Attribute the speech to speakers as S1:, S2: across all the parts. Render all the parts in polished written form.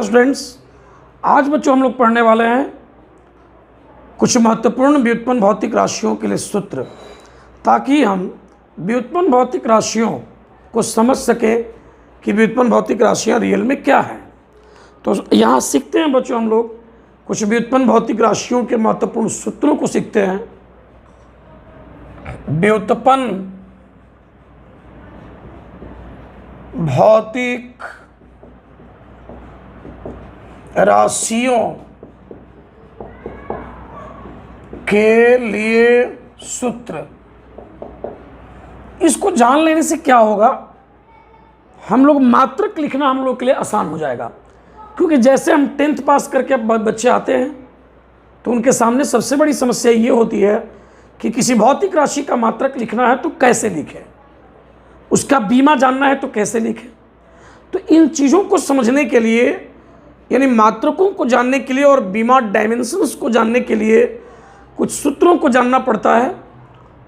S1: Students, आज बच्चों हम लोग पढ़ने वाले हैं कुछ महत्वपूर्ण व्युत्पन्न भौतिक राशियों के लिए सूत्र, ताकि हम व्युत्पन्न भौतिक राशियों को समझ सके कि व्युत्पन्न भौतिक राशियां रियल में क्या हैं। तो यहाँ सीखते हैं बच्चों हम लोग कुछ व्युत्पन्न भौतिक राशियों के महत्वपूर्ण सूत्रों को सीखते हैं। व्युत्पन्न भौतिक राशियों के लिए सूत्र। इसको जान लेने से क्या होगा, हम लोग मात्रक लिखना हम लोग के लिए आसान हो जाएगा। क्योंकि जैसे हम 10th पास करके बच्चे आते हैं तो उनके सामने सबसे बड़ी समस्या ये होती है कि किसी भौतिक राशि का मात्रक लिखना है तो कैसे लिखें, उसका बीमा जानना है तो कैसे लिखें। तो इन चीज़ों को समझने के लिए, यानी मात्रकों को जानने के लिए और बीमा डायमेंशंस को जानने के लिए कुछ सूत्रों को जानना पड़ता है।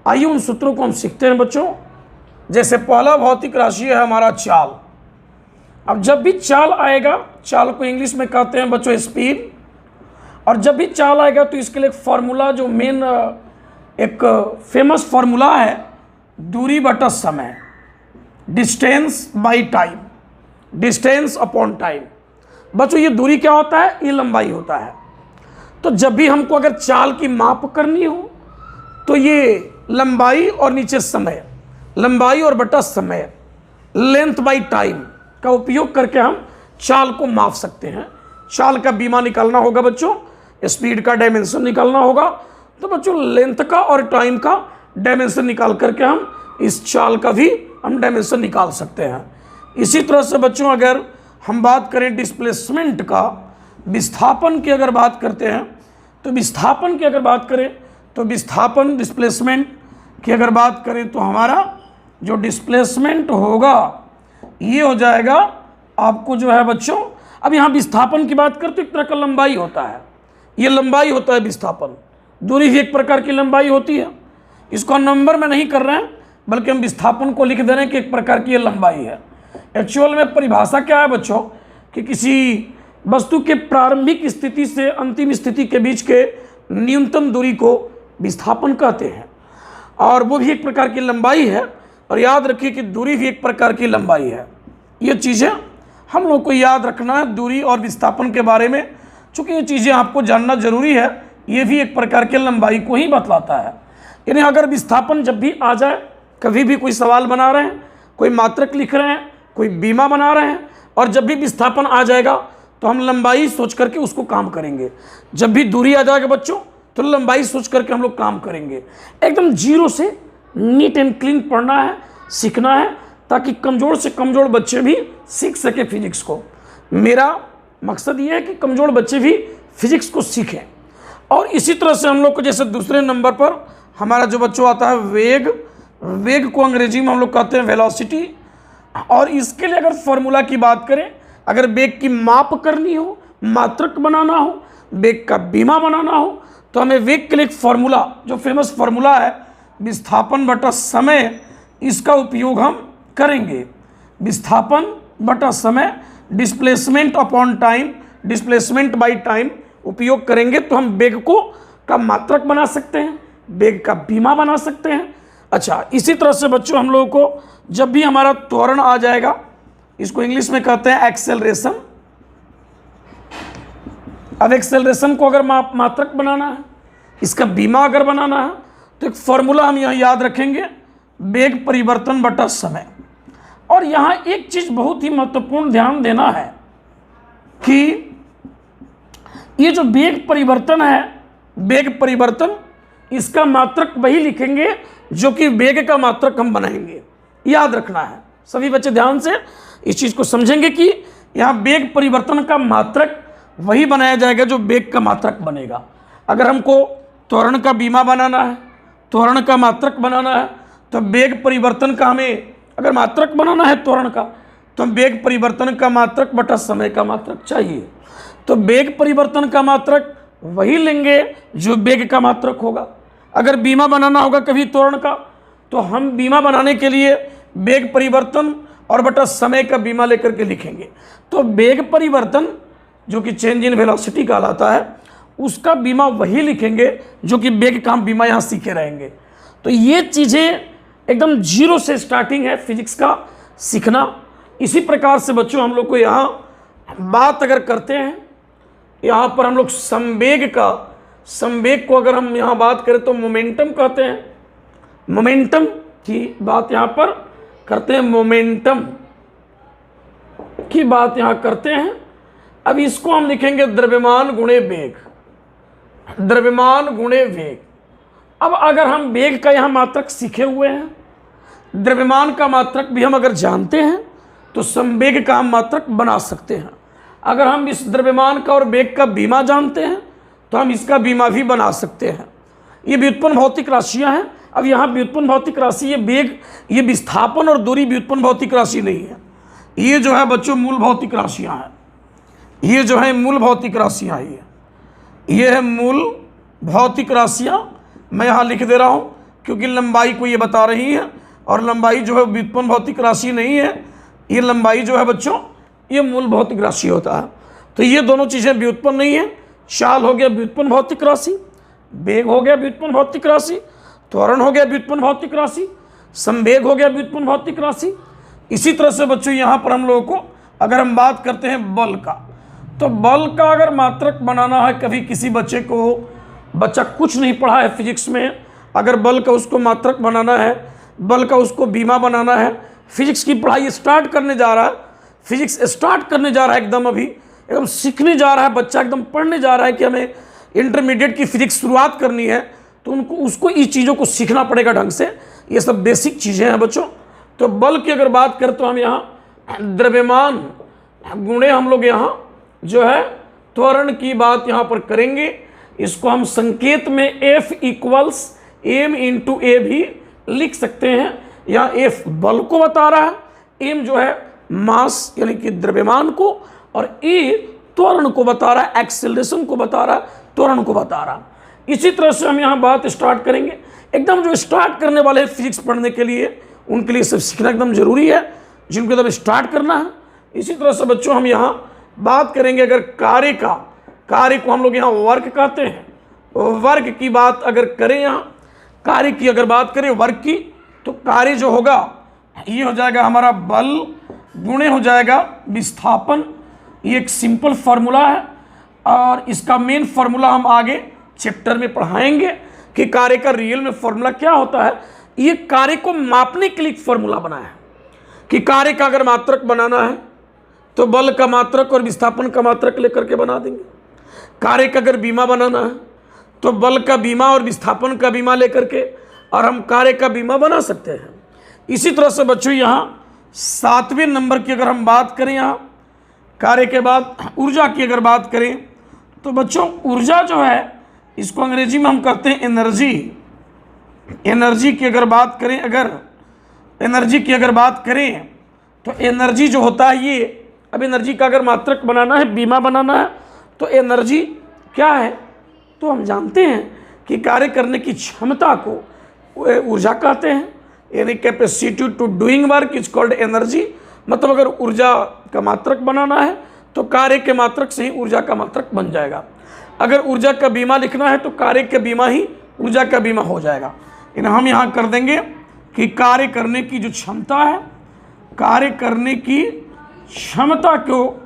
S1: आइए उन सूत्रों को हम सीखते हैं बच्चों। जैसे पहला भौतिक राशि है हमारा चाल। अब जब भी चाल आएगा, चाल को इंग्लिश में कहते हैं बच्चों स्पीड, और जब भी चाल आएगा तो इसके लिए एक फार्मूला, जो मेन एक फेमस फार्मूला है, दूरी बटा समय, distance by time, distance upon time. बच्चों ये दूरी क्या होता है, ये लंबाई होता है। तो जब भी हमको अगर चाल की माप करनी हो तो ये लंबाई और नीचे समय, लंबाई और बटा समय, लेंथ बाई टाइम का उपयोग करके हम चाल को माप सकते हैं। चाल का बीमा निकालना होगा बच्चों, स्पीड का डायमेंशन निकालना होगा, तो बच्चों लेंथ का और टाइम का डायमेंशन निकाल करके हम इस चाल का भी हम डायमेंशन निकाल सकते हैं। इसी तरह से बच्चों अगर हम बात करें डिस्प्लेसमेंट का, विस्थापन की अगर बात करते हैं तो विस्थापन की अगर बात करें तो विस्थापन, डिस्प्लेसमेंट की अगर बात करें तो हमारा जो डिस्प्लेसमेंट होगा ये हो जाएगा आपको जो है बच्चों, अब यहाँ विस्थापन की बात करते एक तरह का लंबाई होता है, ये लंबाई होता है विस्थापन। दूरी भी एक प्रकार की लंबाई होती है, इसको हम नंबर में नहीं कर रहे हैं बल्कि हम विस्थापन को लिख दे रहे हैं कि एक प्रकार की ये लंबाई है। एक्चुअल में परिभाषा क्या है बच्चों कि किसी वस्तु के प्रारंभिक स्थिति से अंतिम स्थिति के बीच के न्यूनतम दूरी को विस्थापन कहते हैं, और वो भी एक प्रकार की लंबाई है। और याद रखिए कि दूरी भी एक प्रकार की लंबाई है। ये चीज़ें हम लोग को याद रखना है दूरी और विस्थापन के बारे में, चूँकि ये चीज़ें आपको जानना जरूरी है। ये भी एक प्रकार की लंबाई को ही बतलाता है। यानी अगर विस्थापन जब भी आ जाए, कभी भी कोई सवाल बना रहे हैं, कोई मात्रक लिख रहे हैं, कोई बीमा बना रहे हैं, और जब भी विस्थापन आ जाएगा तो हम लंबाई सोच करके उसको काम करेंगे। जब भी दूरी आ जाएगा बच्चों तो लंबाई सोच करके हम लोग काम करेंगे। एकदम जीरो से नीट एंड क्लीन पढ़ना है, सीखना है, ताकि कमज़ोर से कमज़ोर बच्चे भी सीख सके फिजिक्स को। मेरा मकसद ये है कि कमज़ोर बच्चे भी फिजिक्स को सीखें। और इसी तरह से हम लोग को जैसे दूसरे नंबर पर हमारा जो बच्चों आता है वेग, वेग को अंग्रेजी में हम लोग कहते हैं वेलोसिटी। और इसके लिए अगर फॉर्मूला की बात करें, अगर वेग की माप करनी हो, मात्रक बनाना हो, वेग का बीमा बनाना हो, तो हमें वेग के लिए एक फॉर्मूला, जो फेमस फॉर्मूला है विस्थापन बटा समय, इसका उपयोग हम करेंगे। विस्थापन बटा समय, displacement upon time, displacement by time उपयोग करेंगे तो हम वेग को का मात्रक बना सकते हैं, वेग का बीमा बना सकते हैं। अच्छा, इसी तरह से बच्चों हम लोगों को जब भी हमारा त्वरण आ जाएगा, इसको इंग्लिश में कहते हैं एक्सेलरेशन। अब एक्सेलरेशन को अगर मात्रक बनाना है, इसका बीमा अगर बनाना है, तो एक फॉर्मूला हम यहाँ याद रखेंगे, वेग परिवर्तन बटा समय। और यहाँ एक चीज़ बहुत ही महत्वपूर्ण ध्यान देना है कि ये जो वेग परिवर्तन है, वेग परिवर्तन, इसका मात्रक वही लिखेंगे जो कि वेग का मात्रक हम बनाएंगे। याद रखना है, सभी बच्चे ध्यान से इस चीज़ को समझेंगे कि यहाँ वेग परिवर्तन का मात्रक वही बनाया जाएगा जो वेग का मात्रक बनेगा। अगर हमको त्वरण का बीमा बनाना है, त्वरण का मात्रक बनाना है, तो वेग परिवर्तन का हमें अगर मात्रक बनाना है त्वरण का, तो वेग परिवर्तन का मात्रक बटा समय का मात्रक चाहिए। तो वेग परिवर्तन का मात्रक वही लेंगे जो वेग का मात्रक होगा। अगर बीमा बनाना होगा कभी त्वरण का, तो हम बीमा बनाने के लिए वेग परिवर्तन और बटा समय का बीमा लेकर के लिखेंगे। तो वेग परिवर्तन जो कि चेंज इन वेलोसिटी कहलाता है, उसका बीमा वही लिखेंगे जो कि वेग का हम बीमा यहाँ सीखे रहेंगे। तो ये चीज़ें एकदम जीरो से स्टार्टिंग है फिजिक्स का सीखना। इसी प्रकार से बच्चों हम लोग को यहाँ बात अगर करते हैं, यहाँ पर हम लोग संवेग को अगर हम यहाँ बात करें तो मोमेंटम कहते हैं। मोमेंटम की बात यहाँ पर करते हैं, मोमेंटम की बात यहाँ करते हैं। अब इसको हम लिखेंगे द्रव्यमान गुणे वेग, द्रव्यमान गुणे वेग। अब अगर हम वेग का यहाँ मात्रक सीखे हुए हैं, द्रव्यमान का मात्रक भी हम अगर जानते हैं, तो संवेग का हम मात्रक बना सकते हैं। अगर हम इस द्रव्यमान का और वेग का बीमा जानते हैं, तो हम इसका बीमा भी बना सकते हैं। ये व्युत्पन्न भौतिक राशियाँ हैं। अब यहाँ व्युत्पन्न भौतिक राशि, ये वेग, ये विस्थापन और दूरी व्युत्पन्न भौतिक राशि नहीं है। ये जो है बच्चों मूल भौतिक राशियाँ हैं। ये जो है मूल भौतिक राशियाँ हैं। ये है मूल भौतिक राशियाँ। मैं यहाँ लिख दे रहा हूँ क्योंकि लंबाई को ये बता रही है, और लंबाई जो है व्युत्पन्न भौतिक राशि नहीं है। ये लंबाई जो है बच्चों, ये मूल भौतिक राशि होता है। तो ये दोनों चीज़ें व्युत्पन्न नहीं है। चाल हो गया व्युत्पन्न भौतिक राशि, वेग हो गया व्युत्पन्न भौतिक राशि, त्वरण हो गया व्युत्पन्न भौतिक राशि, संवेग हो गया व्युत्पन्न भौतिक राशि। इसी तरह से बच्चों यहाँ पर हम लोगों को अगर हम बात करते हैं बल का, तो बल का अगर मात्रक बनाना है, कभी किसी बच्चे को, बच्चा कुछ नहीं पढ़ा है फिजिक्स में, अगर बल का उसको मात्रक बनाना है, बल का उसको बीमा बनाना है, फिजिक्स की पढ़ाई स्टार्ट करने जा रहा है, फिजिक्स स्टार्ट करने जा रहा है, एकदम अभी एकदम सीखने जा रहा है बच्चा, एकदम पढ़ने जा रहा है कि हमें इंटरमीडिएट की फिजिक्स शुरुआत करनी है, तो उसको इस चीज़ों को सीखना पड़ेगा ढंग से। ये सब बेसिक चीज़ें हैं बच्चों। तो बल की अगर बात करें तो हम यहाँ द्रव्यमान गुणे हम लोग यहाँ जो है त्वरण की बात यहाँ पर करेंगे। इसको हम संकेत में F इक्वल्स m इंटू ए भी लिख सकते हैं। यहाँ F बल को बता रहा है, m जो है मास यानी कि द्रव्यमान को, और e त्वरण को बता रहा है, एक्सेलरेशन को बता रहा है, त्वरण को बता रहा है। इसी तरह से हम यहाँ बात स्टार्ट करेंगे। एकदम जो स्टार्ट करने वाले हैं फिजिक्स पढ़ने के लिए, उनके लिए सब सीखना एकदम जरूरी है, जिनको एकदम स्टार्ट करना है। इसी तरह से बच्चों हम यहाँ बात करेंगे अगर कार्य का, कार्य को हम लोग यहाँ वर्क कहते हैं, वर्क की बात अगर करें, यहाँ कार्य की अगर बात करें वर्क की, तो कार्य जो होगा ये हो जाएगा हमारा बल गुणे हो जाएगा विस्थापन। ये एक सिंपल फार्मूला है, और इसका मेन फार्मूला हम आगे चैप्टर में पढ़ाएंगे कि कार्य का रियल में फार्मूला क्या होता है। ये कार्य को मापने के लिए फार्मूला बनाया है कि कार्य का अगर मात्रक बनाना है तो बल का मात्रक और विस्थापन का मात्रक लेकर के बना देंगे। कार्य का अगर बीमा बनाना है तो बल का बीमा और विस्थापन का बीमा लेकर के और हम कार्य का बीमा बना सकते हैं। इसी तरह से बच्चों यहाँ 7वें नंबर की अगर हम बात करें, यहाँ कार्य के बाद ऊर्जा की अगर बात करें, तो बच्चों ऊर्जा जो है इसको अंग्रेजी में हम कहते हैं एनर्जी। एनर्जी की अगर बात करें, अगर एनर्जी की अगर बात करें तो एनर्जी जो होता है ये, अब एनर्जी का अगर मात्रक बनाना है, बीमा बनाना है, तो एनर्जी क्या है, तो हम जानते हैं कि कार्य करने की क्षमता को ऊर्जा कहते हैं। यानी capacity to doing work is called energy. मतलब अगर ऊर्जा का मात्रक बनाना है तो कार्य के मात्रक से ही ऊर्जा का मात्रक बन जाएगा। अगर ऊर्जा का बीमा लिखना है तो कार्य का बीमा ही ऊर्जा का बीमा हो जाएगा। हम यहाँ कर देंगे कि कार्य करने की जो क्षमता है, कार्य करने की क्षमता को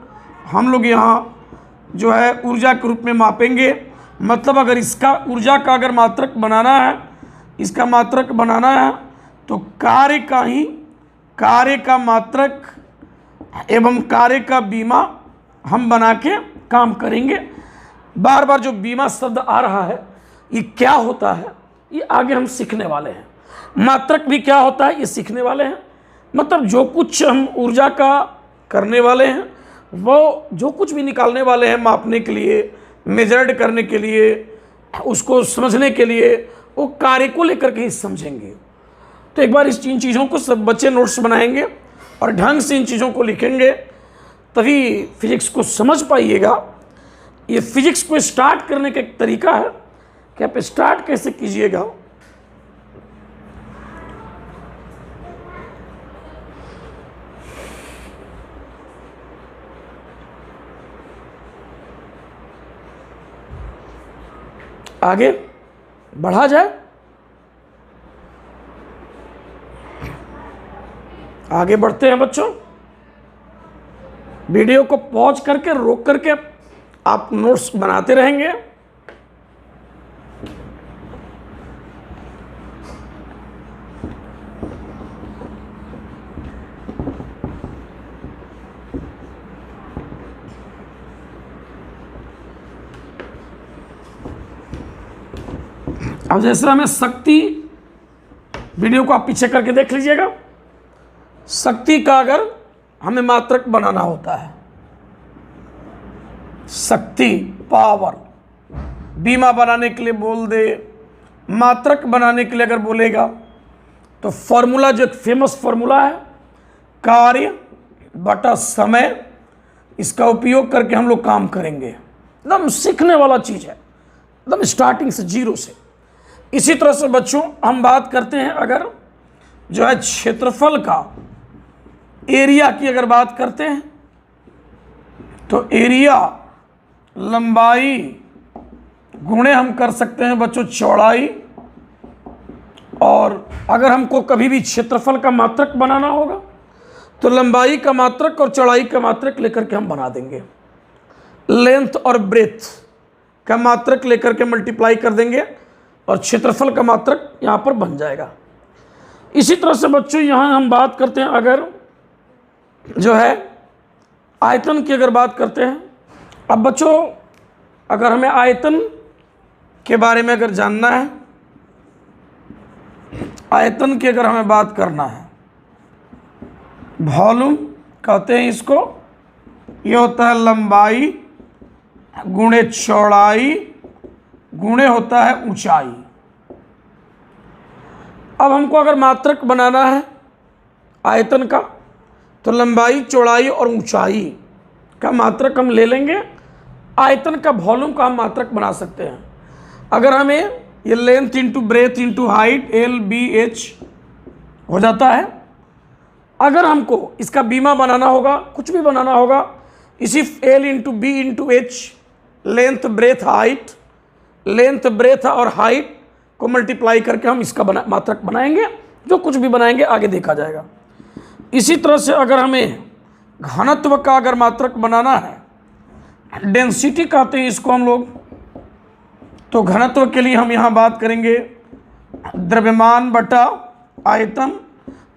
S1: हम लोग यहाँ जो है ऊर्जा के रूप में मापेंगे। मतलब अगर इसका ऊर्जा का अगर मात्रक बनाना है, इसका मात्रक बनाना है, तो कार्य का ही, कार्य का मात्रक एवं कार्य का बीमा हम बना के काम करेंगे। बार बार जो बीमा शब्द आ रहा है ये क्या होता है, ये आगे हम सीखने वाले हैं। मात्रक भी क्या होता है ये सीखने वाले हैं। मतलब जो कुछ हम ऊर्जा का करने वाले हैं, वो जो कुछ भी निकालने वाले हैं मापने के लिए, मेजर्ड करने के लिए, उसको समझने के लिए, वो कार्य को लेकर के ही समझेंगे। तो एक बार इन चीज़ों को सब बच्चे नोट्स बनाएंगे और ढंग से इन चीज़ों को लिखेंगे, तभी फिजिक्स को समझ पाइएगा। ये फिजिक्स को स्टार्ट करने का एक तरीका है कि आप स्टार्ट कैसे कीजिएगा। आगे बढ़ा जाए। आगे बढ़ते हैं बच्चों। वीडियो को पॉज करके रोक करके आप नोट्स बनाते रहेंगे। अब जैसे हमें शक्ति, वीडियो को आप पीछे करके देख लीजिएगा। शक्ति का अगर हमें मात्रक बनाना होता है, शक्ति, पावर, बीमा बनाने के लिए बोल दे, मात्रक बनाने के लिए अगर बोलेगा तो फॉर्मूला, जो एक फेमस फॉर्मूला है, कार्य बटा समय, इसका उपयोग करके हम लोग काम करेंगे। एकदम सीखने वाला चीज़ है, एकदम स्टार्टिंग से, जीरो से। इसी तरह से बच्चों हम बात करते हैं अगर जो है क्षेत्रफल का, एरिया की अगर बात करते हैं तो एरिया लंबाई गुणे हम कर सकते हैं बच्चों चौड़ाई। और अगर हमको कभी भी क्षेत्रफल का मात्रक बनाना होगा तो लंबाई का मात्रक और चौड़ाई का मात्रक लेकर के हम बना देंगे। लेंथ और ब्रेथ का मात्रक लेकर के मल्टीप्लाई कर देंगे और क्षेत्रफल का मात्रक यहाँ पर बन जाएगा। इसी तरह से बच्चों यहाँ हम बात करते हैं अगर जो है आयतन की अगर बात करते हैं। अब बच्चों अगर हमें आयतन के बारे में अगर जानना है, आयतन की अगर हमें बात करना है, वॉल्यूम कहते हैं इसको। ये होता है लंबाई गुणे चौड़ाई गुणे होता है ऊंचाई। अब हमको अगर मात्रक बनाना है आयतन का तो लंबाई, चौड़ाई और ऊंचाई का मात्रक हम ले लेंगे। आयतन का वॉल्यूम का हम मात्रक बना सकते हैं। अगर हमें ये length into breadth into height LBH हो जाता है। अगर हमको इसका बीमा बनाना होगा, कुछ भी बनाना होगा, इसी L into B into H, length breadth height, length breadth और हाइट को मल्टीप्लाई करके हम इसका मात्रक बनाएंगे। जो कुछ भी बनाएंगे आगे देखा जाएगा। इसी तरह से अगर हमें घनत्व का अगर मात्रक बनाना है, डेंसिटी कहते हैं इसको हम लोग, तो घनत्व के लिए हम यहाँ बात करेंगे द्रव्यमान बटा आयतन।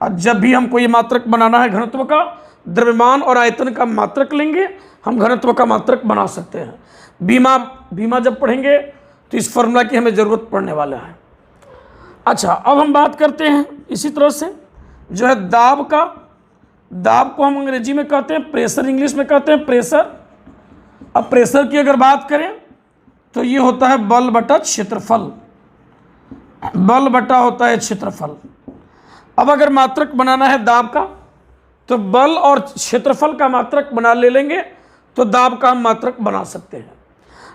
S1: और जब भी हमको ये मात्रक बनाना है घनत्व का, द्रव्यमान और आयतन का मात्रक लेंगे, हम घनत्व का मात्रक बना सकते हैं। बीमा जब पढ़ेंगे तो इस फॉर्मूला की हमें ज़रूरत पड़ने वाला है। अच्छा, अब हम बात करते हैं इसी तरह से जो है दाब का। दाब को हम अंग्रेजी में कहते हैं प्रेशर, इंग्लिश में कहते हैं प्रेशर। अब प्रेशर की अगर बात करें तो ये होता है बल बटा क्षेत्रफल, बल बटा होता है क्षेत्रफल। अब अगर मात्रक बनाना है दाब का तो बल और क्षेत्रफल का मात्रक बना ले लेंगे तो दाब का हम मात्रक बना सकते हैं।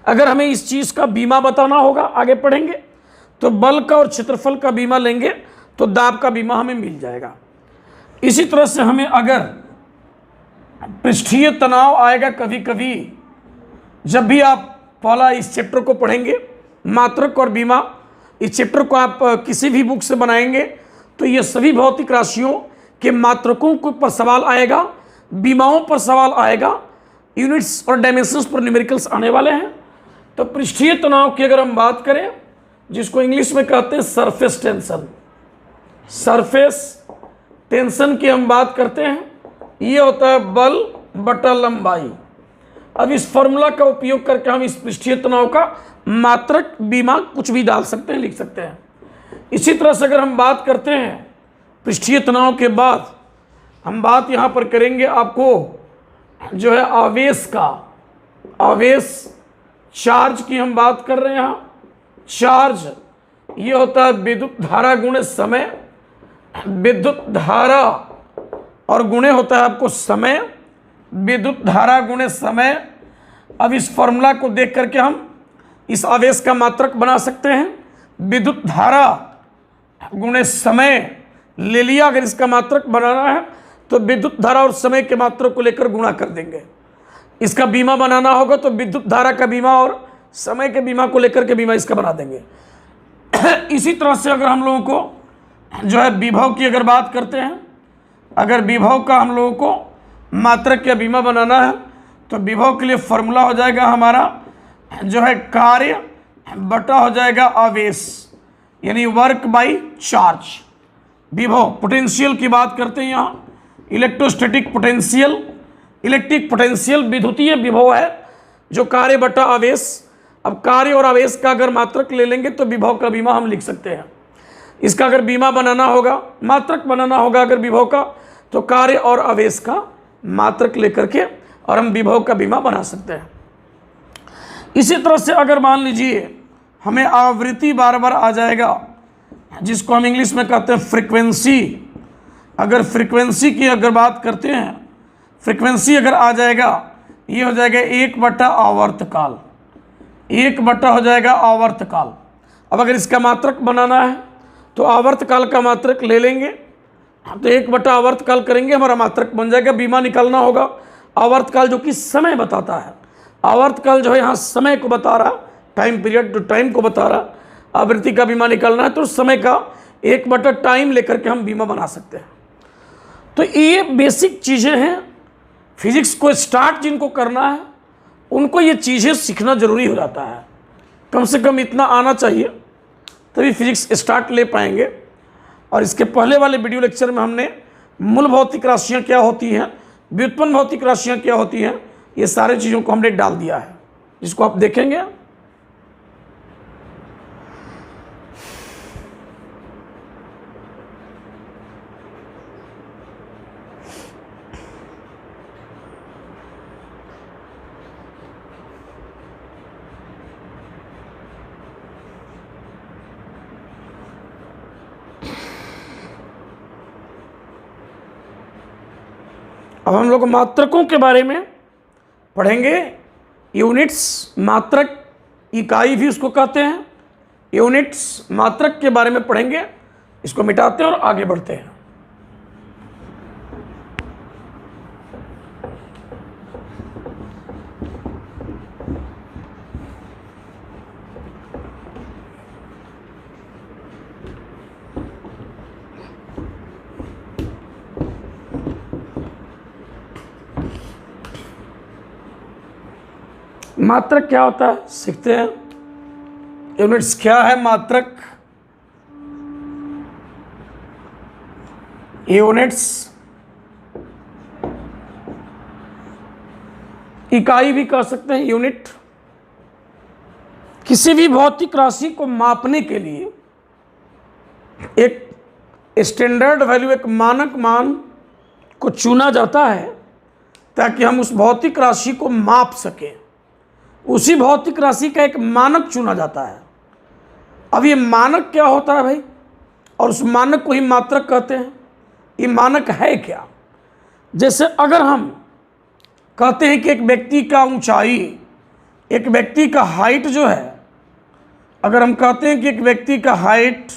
S1: अगर हमें इस चीज़ का बीमा बताना होगा, आगे पढ़ेंगे, तो बल का और क्षेत्रफल का बीमा लेंगे तो दाब का बीमा हमें मिल जाएगा। इसी तरह से हमें अगर पृष्ठीय तनाव आएगा कभी कभी, जब भी आप पहला इस चैप्टर को पढ़ेंगे, मात्रक और बीमा, इस चैप्टर को आप किसी भी बुक से बनाएंगे तो ये सभी भौतिक राशियों के मात्रकों के ऊपर सवाल आएगा, बीमाओं पर सवाल आएगा, यूनिट्स और डायमेंशंस पर न्यूमेरिकल्स आने वाले हैं। तो पृष्ठीय तनाव की अगर हम बात करें, जिसको इंग्लिश में कहते हैं सरफेस टेंशन, सरफेस टेंशन की हम बात करते हैं, ये होता है बल बटा लंबाई। अब इस फॉर्मूला का उपयोग करके हम इस पृष्ठीय तनाव का मात्रक, बीमा कुछ भी डाल सकते हैं, लिख सकते हैं। इसी तरह से अगर हम बात करते हैं पृष्ठीय तनाव के बाद, हम बात यहाँ पर करेंगे आपको जो है आवेश का, आवेश चार्ज की हम बात कर रहे हैं यहाँ। चार्ज ये होता है विद्युत धारा गुणे समय, विद्युत धारा और गुणे होता है आपको समय, विद्युत धारा गुणे समय। अब इस फॉर्मूला को देख करके हम इस आवेश का मात्रक बना सकते हैं। विद्युत धारा गुणे समय ले लिया, अगर इसका मात्रक बनाना है तो विद्युत धारा और समय के मात्रक को लेकर गुणा कर देंगे। इसका बीमा बनाना होगा तो विद्युत धारा का बीमा और समय के बीमा को लेकर के बीमा इसका बना देंगे। इसी तरह से अगर हम लोगों को जो है विभव की अगर बात करते हैं, अगर विभव का हम लोगों को मात्रक या बीमा बनाना है तो विभव के लिए फॉर्मूला हो जाएगा हमारा जो है कार्य बटा हो जाएगा आवेश, यानी वर्क बाई चार्ज। विभव पोटेंशियल की बात करते हैं, यहाँ इलेक्ट्रोस्टैटिक पोटेंशियल, इलेक्ट्रिक पोटेंशियल विद्युतीय विभव है जो कार्य बटा आवेश। अब कार्य और आवेश का अगर मात्रक ले लेंगे तो विभव का बीमा हम लिख सकते हैं। इसका अगर बीमा बनाना होगा, मात्रक बनाना होगा अगर विभव का, तो कार्य और आवेश का मात्रक लेकर के और हम विभव का बीमा बना सकते हैं। इसी तरह से अगर मान लीजिए हमें आवृत्ति बार बार आ जाएगा, जिसको हम इंग्लिश में कहते हैं फ्रीक्वेंसी, अगर फ्रीक्वेंसी की अगर बात करते हैं, फ्रीक्वेंसी अगर आ जाएगा, ये हो जाएगा 1 आवर्तकाल, 1 हो जाएगा आवर्तकाल। अब अगर इसका मात्रक बनाना है तो आवर्तकाल का मात्रक ले लेंगे, तो 1 आवर्तकाल करेंगे, हमारा मात्रक बन जाएगा। बीमा निकालना होगा आवर्तकाल जो कि समय बताता है, आवर्तकाल जो है यहाँ समय को बता रहा, टाइम पीरियड, जो टाइम को बता रहा। आवृत्ति का बीमा निकालना है तो समय का 1 टाइम लेकर के हम बीमा बना सकते हैं। तो ये बेसिक चीज़ें हैं, फिजिक्स को स्टार्ट जिनको करना है उनको ये चीज़ें सीखना ज़रूरी हो जाता है, कम से कम इतना आना चाहिए तभी फिजिक्स स्टार्ट ले पाएंगे। और इसके पहले वाले वीडियो लेक्चर में हमने मूल भौतिक राशियाँ क्या होती हैं, व्युत्पन्न भौतिक राशियाँ क्या होती हैं, ये सारे चीज़ों को हमने डाल दिया है, जिसको आप देखेंगे। अब हम लोग मात्रकों के बारे में पढ़ेंगे। यूनिट्स, मात्रक, इकाई भी उसको कहते हैं। यूनिट्स, मात्रक के बारे में पढ़ेंगे, इसको मिटाते हैं और आगे बढ़ते हैं। मात्रक क्या होता है सीखते हैं। यूनिट्स क्या है मात्रक, यूनिट्स इकाई भी कह सकते हैं। यूनिट किसी भी भौतिक राशि को मापने के लिए एक स्टैंडर्ड वैल्यू, एक मानक मान को चुना जाता है ताकि हम उस भौतिक राशि को माप सकें। उसी भौतिक राशि का एक मानक चुना जाता है। अब ये मानक क्या होता है भाई, और उस मानक को ही मात्रक कहते हैं। ये मानक है क्या? जैसे अगर हम कहते हैं कि एक व्यक्ति का ऊंचाई, एक व्यक्ति का हाइट जो है, अगर हम कहते हैं कि एक व्यक्ति का हाइट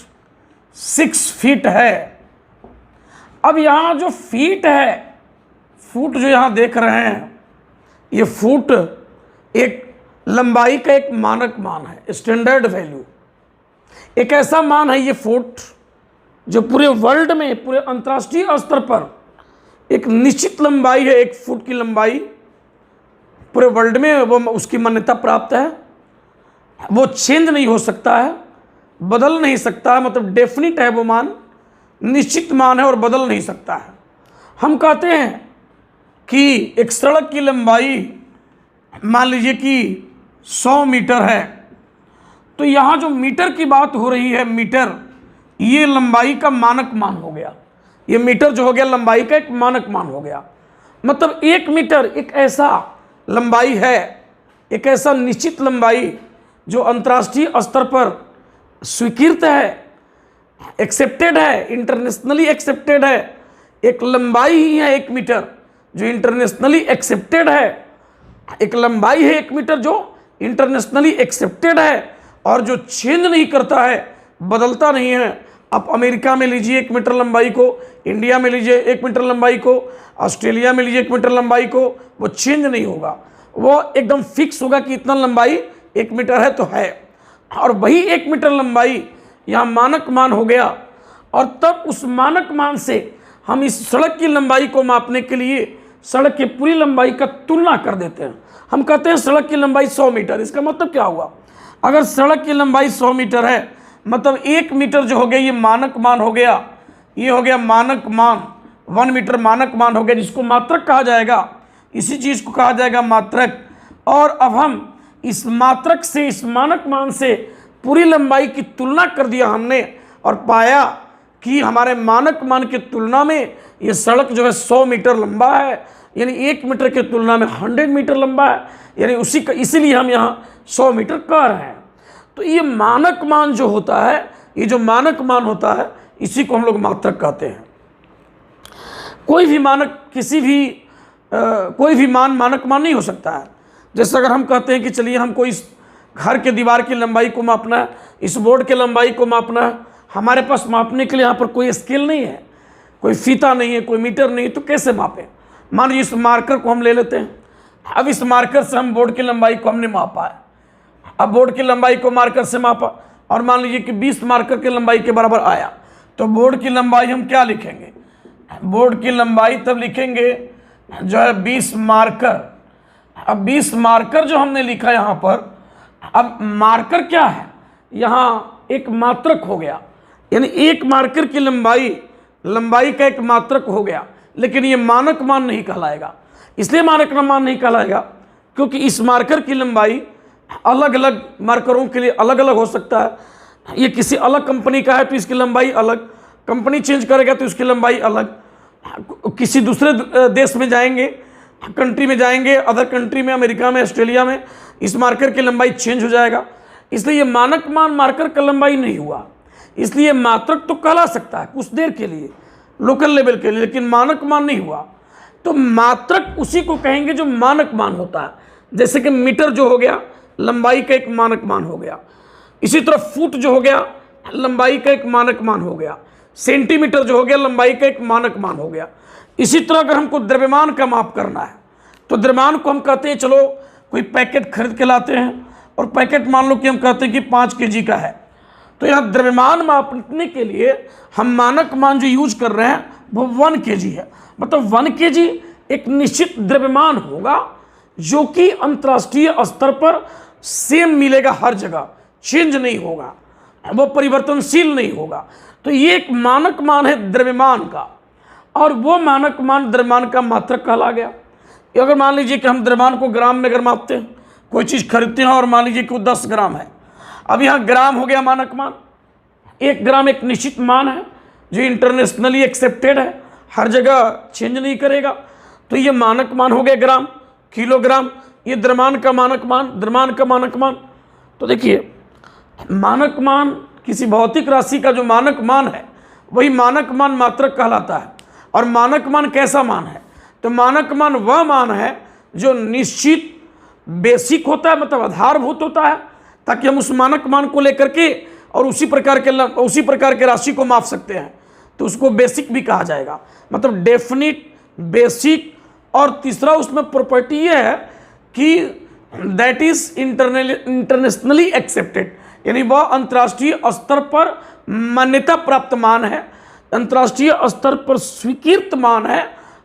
S1: 6 फीट है। अब यहाँ जो फीट है, फुट जो यहाँ देख रहे हैं, ये फुट एक लंबाई का एक मानक मान है, स्टैंडर्ड वैल्यू। एक ऐसा मान है ये फुट जो पूरे वर्ल्ड में, पूरे अंतर्राष्ट्रीय स्तर पर एक निश्चित लंबाई है। 1 फुट की लंबाई पूरे वर्ल्ड में वो उसकी मान्यता प्राप्त है। वो चेंज नहीं हो सकता है, बदल नहीं सकता है, मतलब डेफिनिट है वो मान, निश्चित मान है और बदल नहीं सकता है। हम कहते हैं कि एक सड़क की लंबाई मान लीजिए कि 100 मीटर है, तो यहाँ जो मीटर की बात हो रही है, मीटर, ये लंबाई का मानक मान हो गया। ये मीटर जो हो गया लंबाई का एक मानक मान हो गया। मतलब 1 मीटर एक ऐसा लंबाई है, एक ऐसा निश्चित लंबाई जो अंतर्राष्ट्रीय स्तर पर स्वीकृत है, एक्सेप्टेड है, इंटरनेशनली एक्सेप्टेड है। एक लंबाई ही है 1 मीटर जो इंटरनेशनली एक्सेप्टेड है। एक लंबाई है 1 मीटर जो इंटरनेशनली एक्सेप्टेड है और जो चेंज नहीं करता है, बदलता नहीं है। आप अमेरिका में लीजिए 1 मीटर लंबाई को, इंडिया में लीजिए 1 मीटर लंबाई को, ऑस्ट्रेलिया में लीजिए 1 मीटर लंबाई को, वो चेंज नहीं होगा। वो एकदम फिक्स होगा कि इतना लंबाई 1 मीटर है तो है, और वही 1 मीटर लंबाई यहाँ मानक मान हो गया। और तब उस मानक मान से हम इस सड़क की लंबाई को मापने के लिए सड़क की पूरी लंबाई का तुलना कर देते हैं। हम कहते हैं सड़क की लंबाई 100 मीटर। इसका मतलब क्या हुआ? अगर सड़क की लंबाई 100 मीटर है, मतलब 1 मीटर जो हो गया ये मानक मान हो गया, ये हो गया मानक मान, 1 मीटर मानक मान हो गया, जिसको मात्रक कहा जाएगा। इसी चीज़ को कहा जाएगा मात्रक। और अब हम इस मात्रक से, इस मानक मान से पूरी लंबाई की तुलना कर दिया हमने, और पाया कि हमारे मानक मान की तुलना में ये सड़क जो है 100 मीटर लंबा है, यानी 1 मीटर की तुलना में 100 मीटर लंबा है, यानी उसी का, इसीलिए हम यहाँ 100 मीटर कह रहे हैं। तो ये मानक मान जो होता है, ये जो मानक मान होता है, इसी को हम लोग मात्रक कहते हैं। कोई भी मानक, कोई भी मान मानक मान नहीं हो सकता है। जैसे अगर हम कहते हैं कि चलिए हमको इस घर के दीवार की लंबाई को मापना है, इस बोर्ड की लंबाई को मापना है, हमारे पास मापने के लिए यहाँ पर कोई स्केल नहीं है, कोई फीता नहीं है, कोई मीटर नहीं है, तो कैसे मापें? मान लीजिए इस मार्कर को हम ले लेते हैं। अब इस मार्कर से हम बोर्ड की लंबाई को हमने मापा है। अब बोर्ड की लंबाई को मार्कर से मापा, और मान लीजिए कि 20 मार्कर की लंबाई के बराबर आया, तो बोर्ड की लंबाई हम क्या लिखेंगे? बोर्ड की लंबाई तब लिखेंगे जो है 20 मार्कर। अब 20 मार्कर जो हमने लिखा यहाँ पर, अब मार्कर क्या है? यहाँ एक मात्रक हो गया, यानी 1 मार्कर की लंबाई का एक मात्रक हो गया, लेकिन ये मानक मान नहीं कहलाएगा। इसलिए मानक मान नहीं कहलाएगा क्योंकि इस मार्कर की लंबाई अलग अलग मार्करों के लिए अलग अलग हो सकता है। ये किसी अलग कंपनी का है तो इसकी लंबाई अलग, कंपनी चेंज करेगा तो इसकी लंबाई अलग, किसी दूसरे देश में जाएंगे, कंट्री में जाएंगे, अदर कंट्री में, अमेरिका में, ऑस्ट्रेलिया में, इस मार्कर की लंबाई चेंज हो जाएगा। इसलिए ये मानक मान मार्कर का लंबाई नहीं हुआ। इसलिए मात्रक तो कहला सकता है कुछ देर के लिए, लोकल लेवल के लिए, लेकिन मानक मान नहीं हुआ। तो मात्रक उसी को कहेंगे जो मानक मान होता है। जैसे कि मीटर जो हो गया लंबाई का एक मानक मान हो गया, इसी तरह फुट जो हो गया लंबाई का एक मानक मान हो गया, सेंटीमीटर जो हो गया लंबाई का एक मानक मान हो गया। इसी तरह अगर हमको द्रव्यमान का माप करना है तो द्रव्यमान को हम कहते हैं, चलो कोई पैकेट खरीद के लाते हैं और पैकेट मान लो कि हम कहते हैं कि 5 kg का है, तो यहाँ द्रव्यमान मापने के लिए हम मानक मान जो यूज कर रहे हैं वो 1 kg है। मतलब 1 kg एक निश्चित द्रव्यमान होगा जो कि अंतर्राष्ट्रीय स्तर पर सेम मिलेगा, हर जगह चेंज नहीं होगा, वो परिवर्तनशील नहीं होगा। तो ये एक मानक मान है द्रव्यमान का, और वो मानक मान द्रव्यमान का मात्रक कहला गया। अगर मान लीजिए कि हम द्रव्यमान को ग्राम में अगर मापते हैं, कोई चीज़ खरीदते हैं और मान लीजिए कि वो 10 ग्राम है, अब यहाँ ग्राम हो गया मानक मान। 1 ग्राम एक निश्चित मान है जो इंटरनेशनली एक्सेप्टेड है, हर जगह चेंज नहीं करेगा, तो ये मानक मान हो गया ग्राम। किलोग्राम ये द्रव्यमान का मानक मान, द्रव्यमान का मानक मान। तो देखिए मानक मान किसी भौतिक राशि का जो मानक मान है वही मानक मान मात्रक कहलाता है। और मानक मान कैसा मान है? तो मानक मान वह मान है जो निश्चित बेसिक होता है, मतलब आधारभूत होता है, ताकि हम उस मानक मान को लेकर के और उसी प्रकार के राशि को माप सकते हैं, तो उसको बेसिक भी कहा जाएगा। मतलब डेफिनिट, बेसिक, और तीसरा उसमें प्रॉपर्टी ये है कि दैट इज इंटरनेशनली एक्सेप्टेड, यानी वह अंतर्राष्ट्रीय स्तर पर मान्यता प्राप्त मान है, अंतर्राष्ट्रीय स्तर पर स्वीकृत मान है,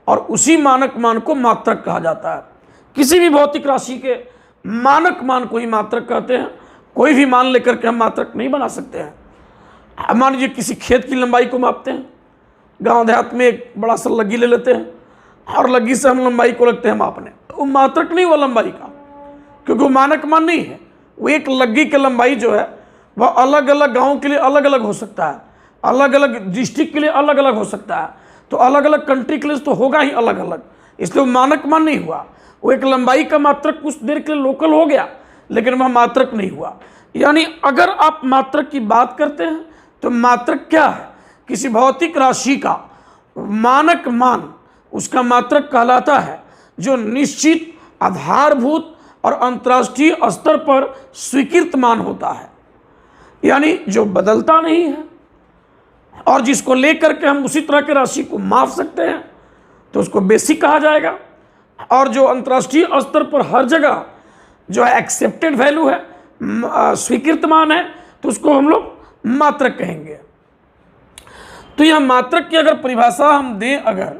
S1: और उसी मानक मान को मात्रक कहा जाता है। किसी भी भौतिक राशि के मानक मान को ही मात्रक कहते हैं। कोई भी मान लेकर के हम मात्रक नहीं बना सकते हैं। मान लीजिए किसी खेत की लंबाई को मापते हैं, गांव देहात में एक बड़ा सा लग्गी ले लेते हैं और लग्गी से हम लंबाई को लगते हैं मापने, तो वो मात्रक नहीं हुआ लंबाई का, क्योंकि वो मानक मान नहीं है। वो एक लग्गी की लंबाई जो है वह अलग अलग गाँव के लिए अलग अलग हो सकता है, अलग अलग डिस्ट्रिक्ट के लिए अलग अलग हो सकता है, तो अलग अलग कंट्री के लिए तो होगा ही अलग अलग, इसलिए वो मानक मान नहीं हुआ। वो एक लंबाई का मात्रक कुछ देर के लिए लोकल हो गया, लेकिन वह मात्रक नहीं हुआ। यानी अगर आप मात्रक की बात करते हैं तो मात्रक क्या है? किसी भौतिक राशि का मानक मान उसका मात्रक कहलाता है जो निश्चित, आधारभूत और अंतर्राष्ट्रीय स्तर पर स्वीकृत मान होता है, यानी जो बदलता नहीं है और जिसको लेकर के हम उसी तरह की राशि को माप सकते हैं, तो उसको बेसिक कहा जाएगा। और जो अंतर्राष्ट्रीय स्तर पर हर जगह जो है एक्सेप्टेड वैल्यू है, स्वीकृत मान है तो उसको हम लोग मात्रक कहेंगे। तो यह मात्रक की अगर परिभाषा हम दें, अगर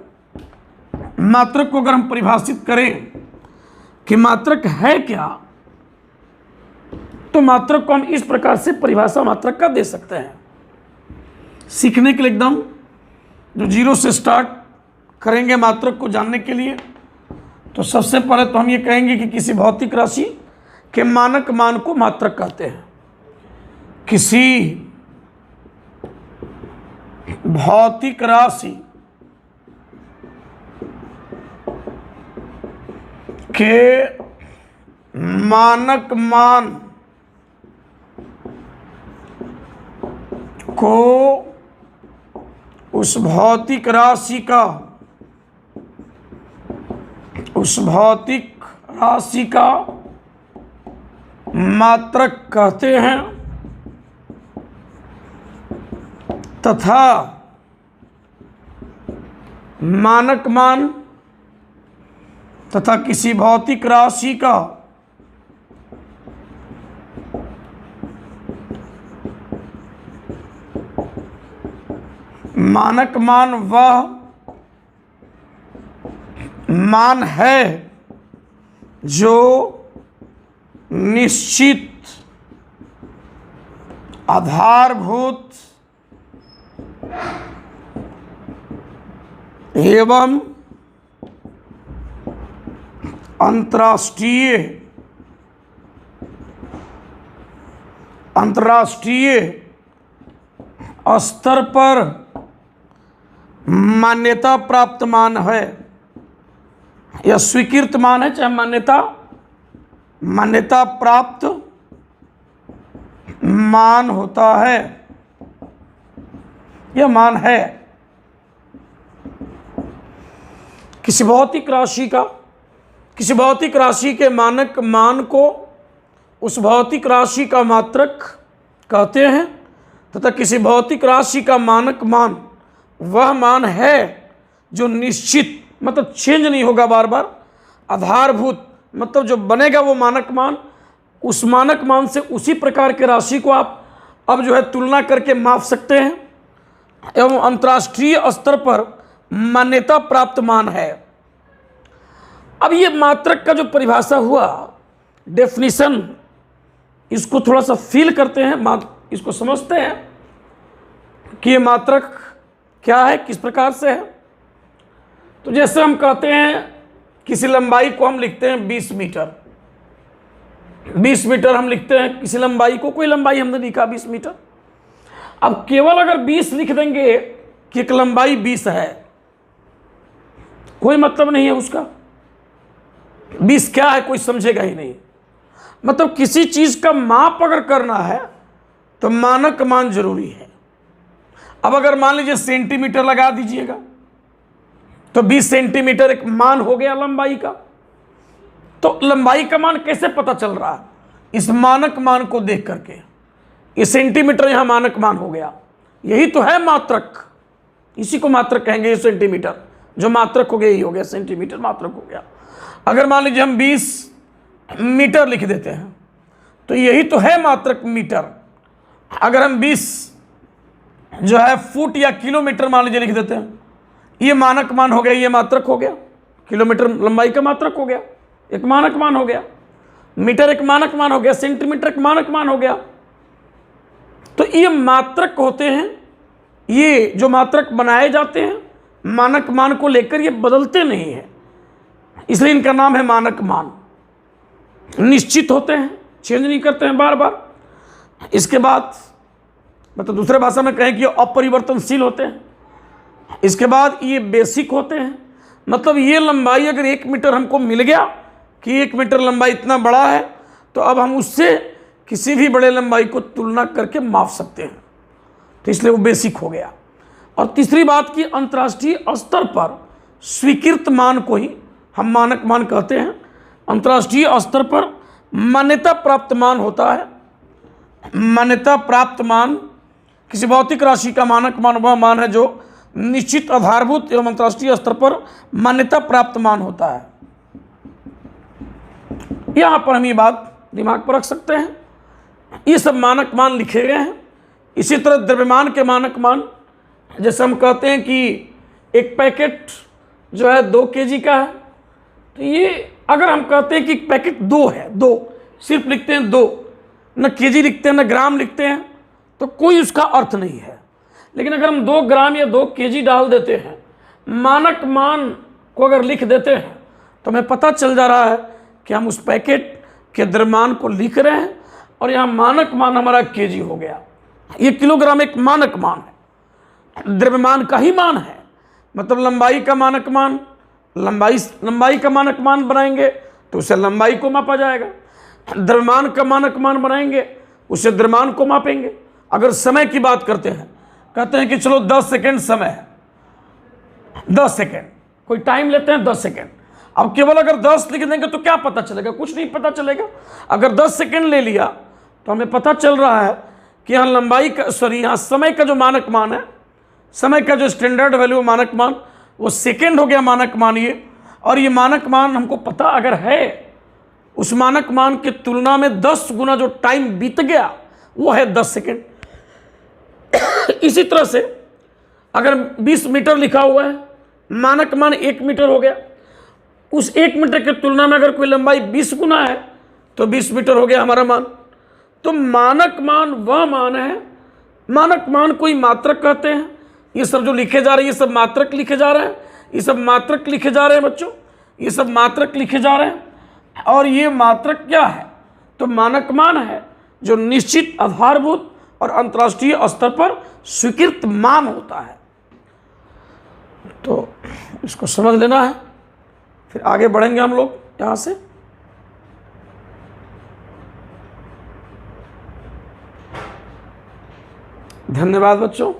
S1: मात्रक को अगर हम परिभाषित करें कि मात्रक है क्या, तो मात्रक को हम इस प्रकार से परिभाषा मात्रक का दे सकते हैं। सीखने के लिए एकदम जो जीरो से स्टार्ट करेंगे मात्रक को जानने के लिए, तो सबसे पहले तो हम ये कहेंगे कि किसी भौतिक राशि के मानक मान को मात्रक कहते हैं। किसी भौतिक राशि के मानक मान को उस भौतिक राशि का मात्रक कहते हैं, तथा मानक मान तथा किसी भौतिक राशि का मानक मान वह मान है जो निश्चित आधारभूत एवं अंतर्राष्ट्रीय स्तर पर मान्यता प्राप्त मान है, या स्वीकृत मान है, चाहे मान्यता प्राप्त मान होता है, यह मान है। किसी भौतिक राशि के मानक मान को उस भौतिक राशि का मात्रक कहते हैं, तथा किसी भौतिक राशि का मानक मान वह मान है जो निश्चित, मतलब चेंज नहीं होगा बार बार, आधारभूत मतलब जो बनेगा वो मानक मान, उस मानक मान से उसी प्रकार के राशि को आप अब जो है तुलना करके माप सकते हैं, एवं अंतर्राष्ट्रीय स्तर पर मान्यता प्राप्त मान है। अब ये मात्रक का जो परिभाषा हुआ, डेफिनेशन, इसको थोड़ा सा फील करते हैं, इसको समझते हैं कि ये मात्रक क्या है, किस प्रकार से है। तो जैसे हम कहते हैं किसी लंबाई को हम लिखते हैं 20 मीटर, 20 मीटर हम लिखते हैं किसी लंबाई को, कोई लंबाई हमने लिखा 20 मीटर। अब केवल अगर 20 लिख देंगे कि एक लंबाई 20 है, कोई मतलब नहीं है उसका। 20 क्या है कोई समझेगा ही नहीं। मतलब किसी चीज का माप अगर करना है तो मानक मान जरूरी है। अब अगर मान लीजिए सेंटीमीटर लगा दीजिएगा तो 20 सेंटीमीटर एक मान हो गया लंबाई का। तो लंबाई का मान कैसे पता चल रहा है? इस मानक मान को देख करके। ये सेंटीमीटर यहां मानक मान हो गया, यही तो है मात्रक, इसी को मात्रक कहेंगे। ये सेंटीमीटर जो मात्रक हो गया यही हो गया, सेंटीमीटर मात्रक हो गया। अगर मान लीजिए हम 20 मीटर लिख देते हैं तो यही तो है मात्रक मीटर। अगर हम 20 जो है फुट या किलोमीटर मान लीजिए लिख देते हैं, ये मानक मान हो गया, ये मात्रक हो गया। किलोमीटर लंबाई का मात्रक हो गया, एक मानक मान हो गया। मीटर एक मानक मान हो गया, सेंटीमीटर एक मानक मान हो गया। तो ये मात्रक होते हैं, ये जो मात्रक बनाए जाते हैं मानक मान को लेकर, ये बदलते नहीं हैं, इसलिए इनका नाम है मानक मान। निश्चित होते हैं, चेंज नहीं करते हैं बार बार। इसके बाद मतलब दूसरे भाषा में कहें कि अपरिवर्तनशील होते हैं। इसके बाद ये बेसिक होते हैं, मतलब ये लंबाई अगर 1 मीटर हमको मिल गया कि 1 मीटर लंबाई इतना बड़ा है, तो अब हम उससे किसी भी बड़े लंबाई को तुलना करके माप सकते हैं, तो इसलिए वो बेसिक हो गया। और तीसरी बात कि अंतर्राष्ट्रीय स्तर पर स्वीकृत मान को ही हम मानक मान कहते हैं। अंतर्राष्ट्रीय स्तर पर मान्यता प्राप्त मान होता है। मान्यता प्राप्त मान, किसी भौतिक राशि का मानक मान वह मान है जो निश्चित आधारभूत एवं अंतर्राष्ट्रीय स्तर पर मान्यता प्राप्त मान होता है। यहां पर हम ये बात दिमाग पर रख सकते हैं ये सब मानक मान लिखे गए हैं। इसी तरह द्रव्यमान के मानक मान, जैसे हम कहते हैं कि एक पैकेट जो है 2 kg का है, तो ये अगर हम कहते हैं कि पैकेट 2 है, 2 सिर्फ लिखते हैं 2, न kg लिखते हैं न ग्राम लिखते हैं, तो कोई उसका अर्थ नहीं है। लेकिन अगर हम 2 ग्राम या 2 kg डाल देते हैं, मानक मान को अगर लिख देते हैं, तो हमें पता चल जा रहा है कि हम उस पैकेट के द्रव्यमान को लिख रहे हैं और यहाँ मानक मान हमारा kg हो गया। ये किलोग्राम एक मानक मान है, द्रव्यमान का ही मान है। मतलब लंबाई का मानक मान, लंबाई का मानक मान बनाएंगे तो उसे लंबाई को मापा जाएगा। द्रव्यमान का मानक मान बनाएंगे, उसे द्रव्यमान को मापेंगे। अगर समय की बात करते हैं, कहते हैं कि चलो 10 सेकेंड समय है, 10 सेकेंड, कोई टाइम लेते हैं 10 सेकेंड। अब केवल अगर 10 लिख देंगे तो क्या पता चलेगा? कुछ नहीं पता चलेगा। अगर 10 सेकेंड ले लिया तो हमें पता चल रहा है कि यहाँ यहाँ समय का जो मानक मान है, समय का जो स्टैंडर्ड वैल्यू मानक मान, वो सेकेंड हो गया मानक मान ये। और ये मानक मान हमको पता अगर है, उस मानक मान की तुलना में 10 गुना जो टाइम बीत गया वो है 10 सेकेंड। इसी तरह से अगर 20 मीटर लिखा हुआ है, मानक मान 1 मीटर हो गया, उस 1 मीटर की तुलना में अगर कोई लंबाई 20 गुना है तो 20 मीटर हो गया हमारा मान। तो मानक मान वह मान है, मानक मान कोई मात्रक कहते हैं। ये सब जो लिखे जा रहे हैं, ये सब मात्रक लिखे जा रहे हैं, ये सब मात्रक लिखे जा रहे हैं बच्चों, ये सब मात्रक लिखे जा रहे हैं। और ये मात्रक क्या है? तो मानक मान है जो निश्चित आधारभूत और अंतर्राष्ट्रीय स्तर पर स्वीकृत मान होता है। तो इसको समझ लेना है, फिर आगे बढ़ेंगे हम लोग यहाँ से। धन्यवाद बच्चों।